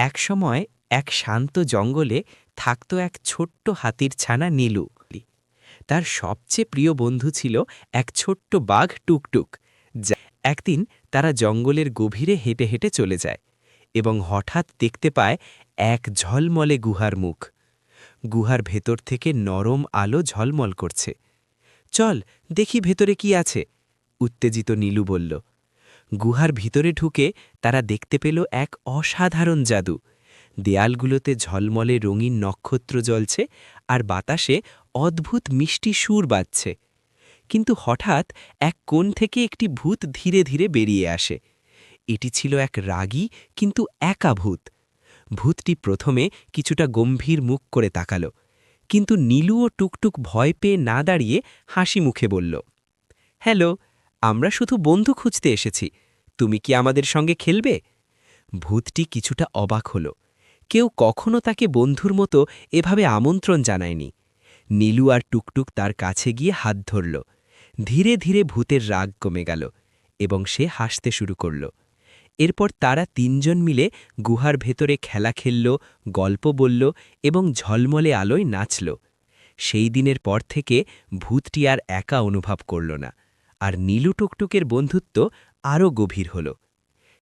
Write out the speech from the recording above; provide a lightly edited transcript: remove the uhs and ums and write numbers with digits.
একসময় এক শান্ত জঙ্গলে থাকত এক ছোট্ট হাতির ছানা নীলু। তার সবচেয়ে প্রিয় বন্ধু ছিল এক ছোট্ট বাঘ টুকটুক। একদিন তারা জঙ্গলের গভীরে হেঁটে হেঁটে চলে যায় এবং হঠাৎ দেখতে পায় এক ঝলমলে গুহার মুখ। গুহার ভেতর থেকে নরম আলো ঝলমল করছে। চল দেখি ভেতরে কি আছে, উত্তেজিত নীলু বলল। গুহার ভিতরে ঢুকে তারা দেখতে পেল এক অসাধারণ জাদু। দেয়ালগুলোতে ঝলমলে রঙিন নক্ষত্র জ্বলছে আর বাতাসে অদ্ভুত মিষ্টি সুর বাজছে। কিন্তু হঠাৎ এক কোণ থেকে একটি ভূত ধীরে ধীরে বেরিয়ে আসে। এটি ছিল এক রাগী কিন্তু একা ভূত। ভূতটি প্রথমে কিছুটা গম্ভীর মুখ করে তাকাল, কিন্তু নীলু ও টুকটুক ভয় পেয়ে না দাঁড়িয়ে হাসি মুখে বলল, হ্যালো, আমরা শুধু বন্ধু খুঁজতে এসেছি, তুমি কি আমাদের সঙ্গে খেলবে? ভূতটি কিছুটা অবাক হল। কেউ কখনো তাকে বন্ধুর মতো এভাবে আমন্ত্রণ জানায়নি। নীলু আর টুকটুক তার কাছে গিয়ে হাত ধরল। ধীরে ধীরে ভূতের রাগ কমে গেল এবং সে হাসতে শুরু করল। এরপর তারা তিনজন মিলে গুহার ভেতরে খেলা খেলল, গল্প বলল এবং ঝলমলে আলোয় নাচল। সেই দিনের পর থেকে ভূতটি আর একা অনুভব করল না, আর নীলু টুকটুকের বন্ধুত্ব আরও গভীর হল।